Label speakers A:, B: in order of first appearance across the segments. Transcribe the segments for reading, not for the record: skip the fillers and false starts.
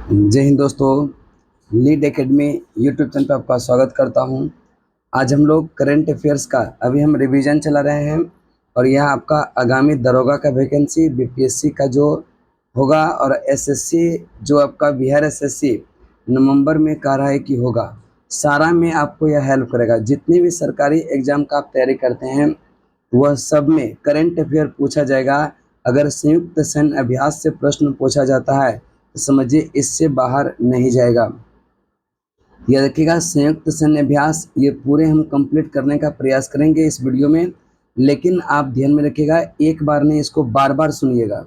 A: जय हिंद दोस्तों। Lead academy YouTube channel पर आपका स्वागत करता हूं। आज हम लोग करंट अफेयर्स का अभी हम रिवीजन चला रहे हैं और यह आपका आगामी दरोगा का वैकेंसी बीपीएससी का जो होगा और एसएससी जो आपका बिहार एसएससी नवंबर में कह रहा है कि होगा, सारा में आपको यह हेल्प करेगा। जितने भी सरकारी एग्जाम का आप तैयारी करते हैं वह सब में करंट अफेयर पूछा जाएगा। अगर संयुक्त सैन्य अभ्यास से प्रश्न पूछा जाता है तो समझिए इससे बाहर नहीं जाएगा। यह देखिएगा संयुक्त सैन्य अभ्यास ये पूरे हम कंप्लीट करने का प्रयास करेंगे इस वीडियो में, लेकिन आप ध्यान में रखिएगा, एक बार नहीं इसको बार बार सुनिएगा,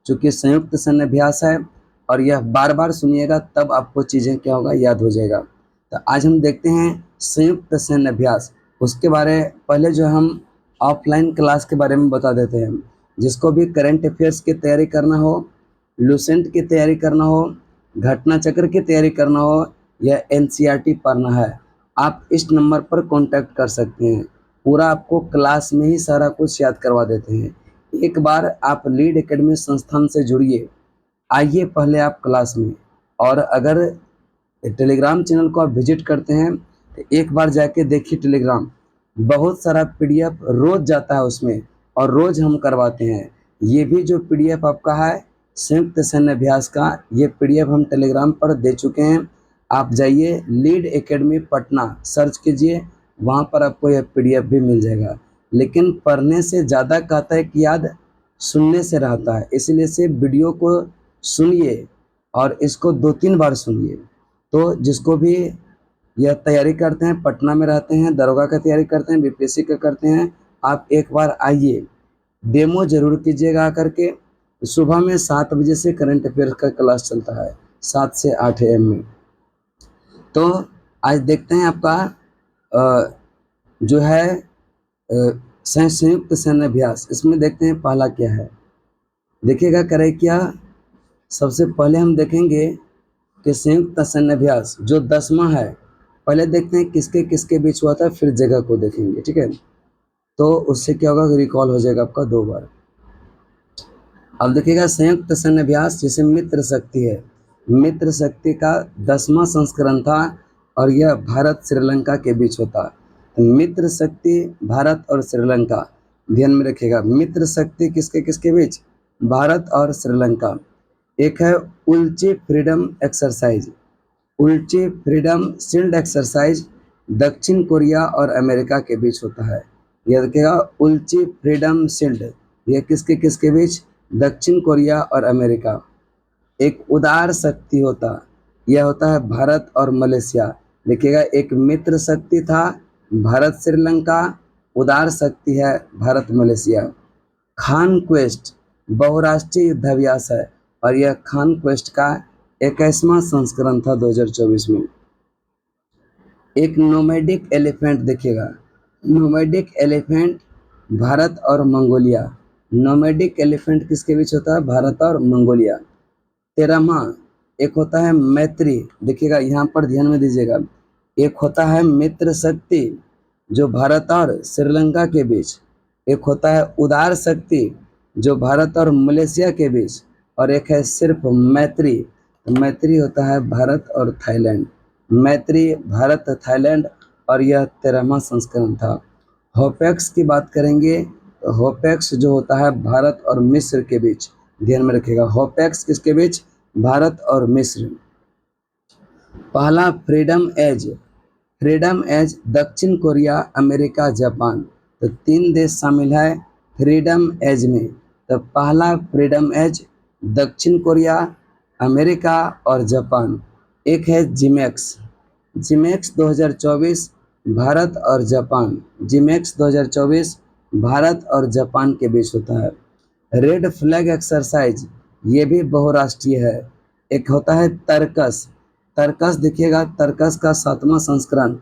A: क्योंकि संयुक्त सैन्य अभ्यास है और यह बार बार सुनिएगा तब आपको चीज़ें क्या होगा याद हो जाएगा। तो आज हम देखते हैं संयुक्त सैन्य अभ्यास। उसके बारे पहले जो हम ऑफलाइन क्लास के बारे में बता देते हैं। जिसको भी करंट अफेयर्स की तैयारी करना हो, लूसेंट की तैयारी करना हो, घटना चक्र की तैयारी करना हो या एनसीईआरटी पढ़ना है, आप इस नंबर पर कांटेक्ट कर सकते हैं। पूरा आपको क्लास में ही सारा कुछ याद करवा देते हैं। एक बार आप लीड एकेडमी संस्थान से जुड़िए, आइए पहले आप क्लास में। और अगर टेलीग्राम चैनल को आप विजिट करते हैं तो एक बार जाके देखिए टेलीग्राम, बहुत सारा पीडीएफ रोज जाता है उसमें और रोज हम करवाते हैं। ये भी जो पीडीएफ आपका है संयुक्त सैन्य अभ्यास का, ये पीडीएफ हम टेलीग्राम पर दे चुके हैं। आप जाइए लीड एकेडमी पटना सर्च कीजिए, वहाँ पर आपको यह पीडीएफ भी मिल जाएगा। लेकिन पढ़ने से ज़्यादा कहता है कि याद सुनने से रहता है, इसलिए से वीडियो को सुनिए और इसको 2-3 बार सुनिए। तो जिसको भी यह तैयारी करते हैं, पटना में रहते हैं, दरोगा का तैयारी करते हैं, बीपीएससी का करते हैं, आप एक बार आइए, डेमो जरूर कीजिएगा आकर के। सुबह में 7 बजे से करंट अफेयर का क्लास चलता है, 7 से 8 AM में। तो आज देखते हैं आपका जो है संयुक्त सैन्य अभ्यास। इसमें देखते हैं पहला क्या है, देखिएगा करे क्या। सबसे पहले हम देखेंगे कि संयुक्त सैन्य अभ्यास जो 10वां है, पहले देखते हैं किसके किसके बीच हुआ था, फिर जगह को देखेंगे, ठीक है। तो उससे क्या होगा, रिकॉल हो जाएगा आपका 2 बार। अब देखिएगा संयुक्त सैन्य अभ्यास जिसे मित्र शक्ति है, मित्र शक्ति का 10वां संस्करण था और यह भारत श्रीलंका के बीच होता। मित्र शक्ति भारत और श्रीलंका, ध्यान में रखिएगा, मित्र शक्ति किसके किसके बीच, भारत और श्रीलंका। एक है Ulchi freedom exercise, Ulchi freedom shield exercise दक्षिण कोरिया और अमेरिका के बीच होता है। यह देखिएगा उल्ची फ्रीडम शील्ड, यह किसके किसके बीच, दक्षिण कोरिया और अमेरिका। एक उदार शक्ति होता, यह होता है भारत और मलेशिया। देखिएगा एक मित्र शक्ति था भारत श्रीलंका, उदार शक्ति है भारत मलेशिया। खान क्वेस्ट बहुराष्ट्रीय युद्धाभ्यास है और यह खान क्वेस्ट का 21वां संस्करण था 2024 में। एक नोमैडिक एलिफेंट देखिएगा, नोमैडिक एलिफेंट भारत और मंगोलिया। नोमैडिक एलिफेंट किसके बीच होता है, भारत और मंगोलिया। 13वां एक होता है मैत्री, देखिएगा यहाँ पर ध्यान में दीजिएगा, एक होता है मित्र शक्ति जो भारत और श्रीलंका के बीच, एक होता है उदार शक्ति जो भारत और मलेशिया के बीच, और एक है सिर्फ मैत्री। मैत्री होता है भारत और थाईलैंड, मैत्री भारत थाईलैंड, और यह 13वां संस्करण था। होपेक्स की बात करेंगे तो होपेक्स जो होता है भारत और मिस्र के बीच, ध्यान में रखिएगा, होपेक्स किसके बीच, भारत और मिस्र। पहला फ्रीडम एज, फ्रीडम एज दक्षिण कोरिया अमेरिका जापान, तो 3 देश शामिल है फ्रीडम एज में। तो पहला फ्रीडम एज दक्षिण कोरिया, अमेरिका और जापान। एक है जिमेक्स, जिमेक्स 2024 भारत और जापान, जिमेक्स 2024 भारत और जापान के बीच होता है। रेड फ्लैग एक्सरसाइज ये भी बहुराष्ट्रीय है। एक होता है तर्कस, तर्कस देखिएगा, तर्कस का 7वां संस्करण,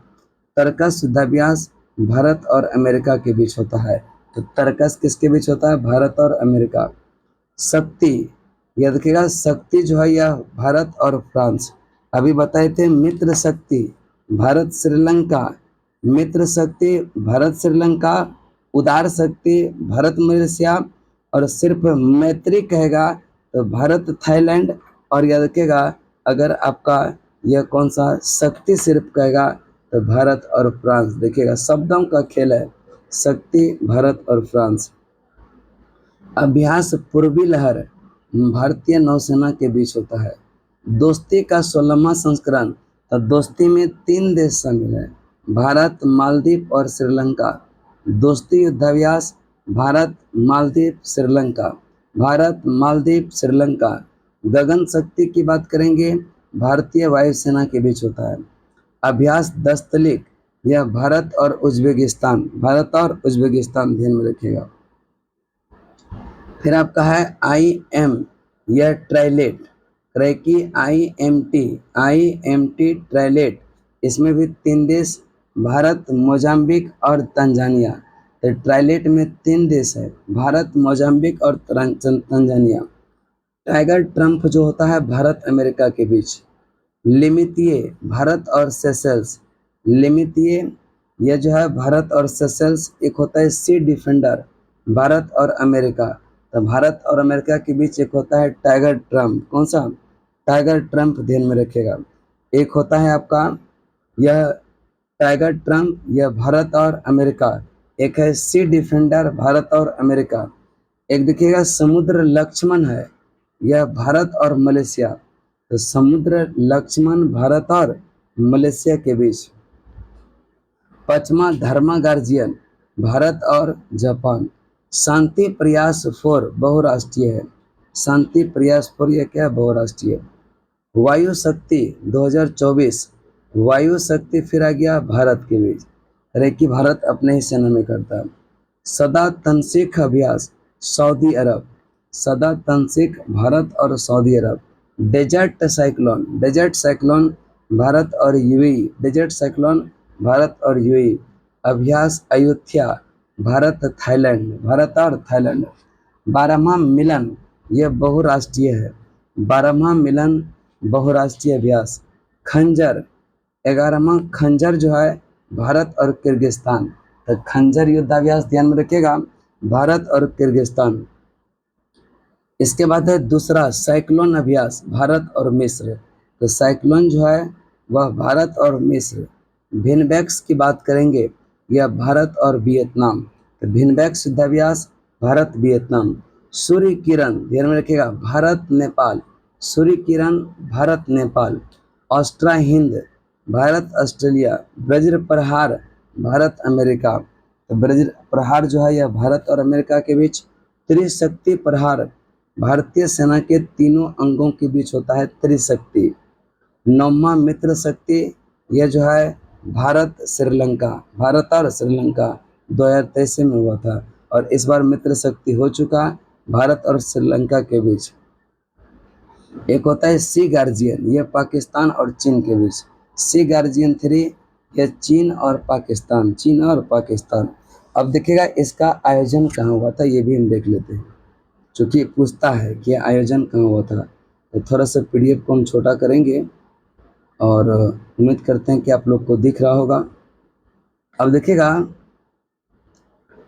A: तर्कस युद्धाभ्यास भारत और अमेरिका के बीच होता है। तो तर्कस किसके बीच होता है, भारत और अमेरिका। शक्ति, यह देखिएगा शक्ति जो है यह भारत और फ्रांस। अभी बताए थे मित्र शक्ति भारत श्रीलंका, मित्र शक्ति भारत श्रीलंका, उदार शक्ति भारत मलेशिया, और सिर्फ मैत्री कहेगा तो भारत थाईलैंड, और याद रखिएगा अगर आपका यह कौन सा शक्ति सिर्फ कहेगा तो भारत और फ्रांस। देखिएगा शब्दों का खेल है, शक्ति भारत और फ्रांस। अभ्यास पूर्वी लहर भारतीय नौसेना के बीच होता है। दोस्ती का 16वां संस्करण, तो दोस्ती में 3 देश शामिल है, भारत, मालदीव और श्रीलंका। दोस्ती युद्धाभ्यास भारत, मालदीव, श्रीलंका, भारत, मालदीव, श्रीलंका। गगन शक्ति की बात करेंगे, भारतीय वायुसेना के बीच होता है। अभ्यास दस्तलिक, यह भारत और उज्बेकिस्तान, भारत और उज्बेकिस्तान ध्यान में रखिएगा। फिर आपका है IM, यह ट्राइलेट, क्रैकी IMT ट्राइलेट। इसमें भी 3 देश, भारत, मोजाम्बिक और तंजानिया। तो ट्राइलेट में 3 देश है, भारत, मोजाम्बिक और तंजानिया। टाइगर ट्रम्प जो होता है भारत अमेरिका के बीच। लिमितिए भारत और सेशेल्स, लिमितिए यह जो है भारत और सेशेल्स। एक होता है सी डिफेंडर, भारत और अमेरिका। तो भारत और अमेरिका के बीच एक होता है टाइगर ट्रम्प, कौन सा? टाइगर ट्रम्प ध्यान में रखिएगा। एक होता है आपका यह टाइगर ट्रम्प, यह भारत और अमेरिका। एक है सी डिफेंडर, भारत और अमेरिका। एक देखिएगा समुद्र लक्ष्मण है, यह भारत और मलेशिया। तो समुद्र लक्ष्मण भारत और मलेशिया के बीच। पचमा धर्मा गार्जियन, भारत और जापान। शांति प्रयास 4 बहुराष्ट्रीय है, शांति प्रयास 4 यह क्या है? बहुराष्ट्रीय। वायु शक्ति 2024, वायु शक्ति फिर आ गया भारत के बीच, अरे कि भारत अपने ही सेना में करता है। सदा तनसीख अभ्यास सऊदी अरब, सदा तनसीख भारत और सऊदी अरब। Desert cyclone, desert cyclone Bharat और यूएई, डेजर्ट साइक्लोन भारत और यूएई। अभ्यास अयोध्या भारत थाईलैंड, भारत और थाईलैंड। 12वां मिलन यह बहुराष्ट्रीय है, 12वां मिलन बहुराष्ट्रीय अभ्यास। खंजर 11वां खंजर जो है भारत और किर्गिस्तान। तो खंजर युद्धाभ्यास ध्यान में रखिएगा, भारत और किर्गिस्तान। इसके बाद है दूसरा साइक्लोन अभ्यास भारत और मिस्र। तो साइक्लोन जो है वह भारत और मिस्र। भिनबैक्स की बात करेंगे, यह भारत और वियतनाम। तो भिनबैक्स युद्धाभ्यास भारत वियतनाम। सूर्य किरण ध्यान में रखिएगा, भारत नेपाल, सूर्य किरण भारत नेपाल। ऑस्ट्रा हिंद भारत ऑस्ट्रेलिया। वज्र प्रहार भारत अमेरिका। तो वज्र प्रहार जो है यह भारत और अमेरिका के बीच। त्रिशक्ति प्रहार भारतीय सेना के तीनों अंगों के बीच होता है, त्रिशक्ति। 9वां मित्र शक्ति यह जो है भारत श्रीलंका, भारत और श्रीलंका 2023 में हुआ था, और इस बार मित्र शक्ति हो चुका भारत और श्रीलंका के बीच। एक होता है सी गार्जियन, यह पाकिस्तान और चीन के बीच। सी गार्जियन 3 यह चीन और पाकिस्तान, चीन और पाकिस्तान। अब देखिएगा इसका आयोजन कहाँ हुआ था, ये भी हम देख लेते हैं, चूँकि पूछता है कि आयोजन कहाँ हुआ था। तो थोड़ा सा PDF को हम छोटा करेंगे और उम्मीद करते हैं कि आप लोग को दिख रहा होगा। अब देखिएगा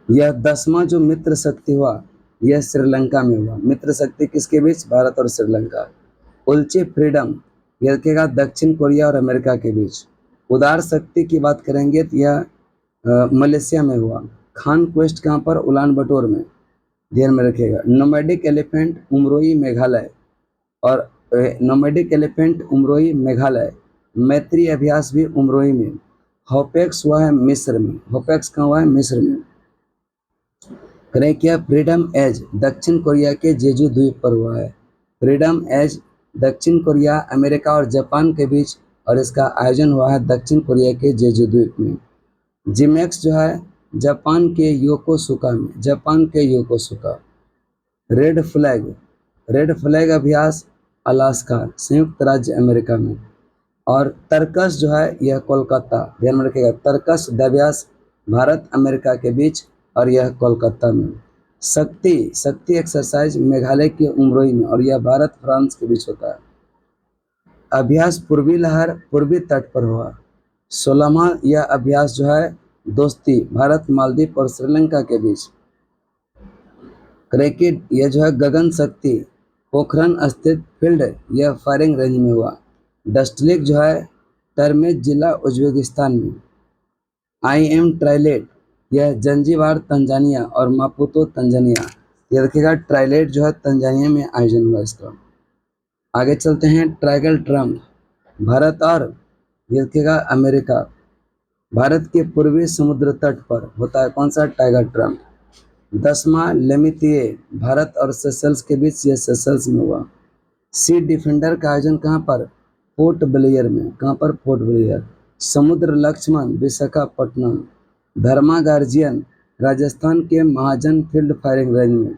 A: यह 10वां जो मित्र शक्ति हुआ यह श्रीलंका में हुआ। मित्र शक्ति किसके बीच? भारत और श्रीलंका। उल्ची फ्रीडम यह देखिएगा दक्षिण कोरिया और अमेरिका के बीच। उदार शक्ति की बात करेंगे तो यह मलेशिया में हुआ। खान क्वेस्ट कहाँ पर? उलान बटोर में, ध्यान में रखिएगा। नोमैडिक एलिफेंट उमरोई मेघालय, और नोमैडिक एलिफेंट उमरोई मेघालय। मैत्री अभ्यास भी उमरोई में। होपेक्स हुआ है मिस्र में, होपेक्स कहाँ हुआ है? मिस्र में। क्या फ्रीडम एज दक्षिण कोरिया के जेजू द्वीप पर हुआ है। फ्रीडम एज दक्षिण कोरिया, अमेरिका और जापान के बीच, और इसका आयोजन हुआ है दक्षिण कोरिया के जेजू द्वीप में। जिमेक्स जो है जापान के योकोसुका में, जापान के Yokosuka. Red flag, red flag अभ्यास अलास्का, संयुक्त राज्य अमेरिका में। और तर्कस जो है यह कोलकाता, ध्यान में रखिएगा। तर्कस युद्धाभ्यास भारत अमेरिका के बीच, और यह कोलकाता में। शक्ति, शक्ति एक्सरसाइज मेघालय के उमरोई में, और यह भारत फ्रांस के बीच होता है। अभ्यास पूर्वी लहर पूर्वी तट पर हुआ। 16वां यह अभ्यास जो है दोस्ती भारत, मालदीव और श्रीलंका के बीच। क्रिकेट यह जो है गगन शक्ति पोखरन स्थित फील्ड, यह फायरिंग रेंज में हुआ। डस्टलिक जो है टर्मेज जिला उज्बेकिस्तान में। IM ट्राइलेट यह जंजीबार तंजानिया और मापुतो तंजानिया। ये देखिएगा ट्राइलेट जो है तंजानिया में आयोजन हुआ इसका। आगे चलते हैं ट्राइगल ट्रम्प भारत और ये देखिएगा अमेरिका। भारत के पूर्वी समुद्र तट पर होता है कौन सा टाइगर ट्रम्प। 10वां लेमितिए भारत और सेशल्स के बीच, ये सेशल्स में हुआ। सी डिफेंडर का आयोजन कहाँ पर, पोर्ट ब्लेयर में। कहाँ पर, पोर्ट ब्लेयर। समुद्र लक्ष्मण विशाखापट्टनम। धर्मा गार्जियन राजस्थान के महाजन फील्ड फायरिंग रेंज में।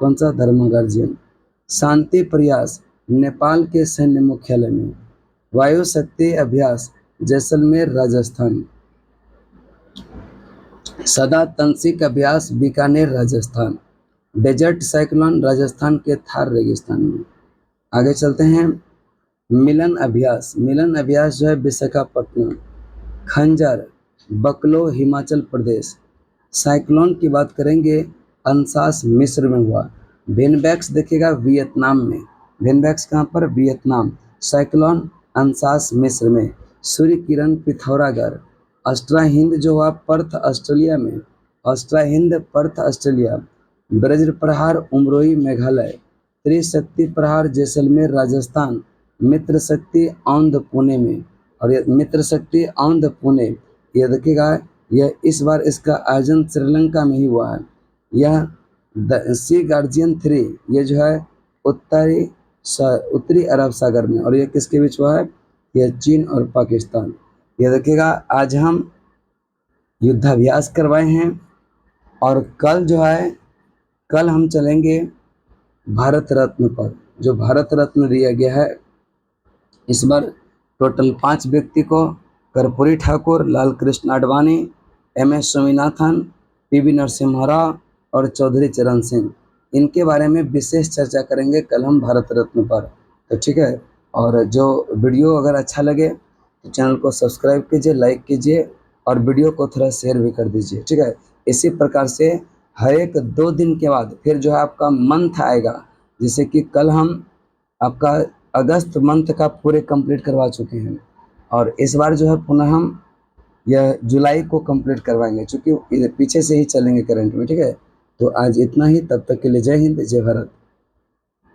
A: कौन सा, धर्मा गार्जियन। शांति प्रयास नेपाल के सैन्य मुख्यालय में। वायु शक्ति अभ्यास जैसलमेर राजस्थान। सदा तंसिक अभ्यास बीकानेर राजस्थान। डेजर्ट साइक्लोन राजस्थान के थार रेगिस्तान में। आगे चलते हैं मिलन अभ्यास। मिलन अभ्यास जो है विशाखापट्टनम। खंजर बकलो हिमाचल प्रदेश। साइक्लोन की बात करेंगे अंशास मिस्र में हुआ। वेनबैक्स देखिएगा वियतनाम में। वेनबैक्स कहाँ पर, वियतनाम। साइक्लोन अंशास मिस्र में। सूर्य किरण पिथौरागढ़। अस्ट्रा हिंद जो हुआ पर्थ ऑस्ट्रेलिया में। Astra Hind Perth Australia. Braj प्रहार उमरोई मेघालय। त्रिशक्ति प्रहार जैसलमेर राजस्थान। मित्र शक्ति औंध पुणे में। और ये मित्र शक्ति औंध पुणे, ये देखिएगा यह इस बार इसका आयोजन श्रीलंका में ही हुआ है। यह सी गार्जियन 3 ये जो है उत्तरी अरब सागर में, और ये किसके बीच हुआ है, यह चीन और पाकिस्तान। ये देखिएगा आज हम युद्धाभ्यास करवाए हैं, और कल जो है कल हम चलेंगे भारत रत्न पर। जो भारत रत्न दिया गया है इस बार टोटल 5 व्यक्ति को, कर्पूरी ठाकुर, लाल कृष्ण आडवाणी, MS स्वामीनाथन, PV नरसिम्हा राव और चौधरी चरण सिंह। इनके बारे में विशेष चर्चा करेंगे कल हम भारत रत्न पर। तो ठीक है, और जो वीडियो अगर अच्छा लगे तो चैनल को सब्सक्राइब कीजिए, लाइक कीजिए और वीडियो को थोड़ा शेयर भी कर दीजिए। ठीक है, इसी प्रकार से हर एक 2 दिन के बाद फिर जो है आपका मंथ आएगा। जैसे कि कल हम आपका अगस्त मंथ का पूरे कंप्लीट करवा चुके हैं, और इस बार जो है पुनः हम यह जुलाई को कंप्लीट करवाएंगे, क्योंकि पीछे से ही चलेंगे करंट में। ठीक है, तो आज इतना ही, तब तक के लिए जय हिंद जय भारत।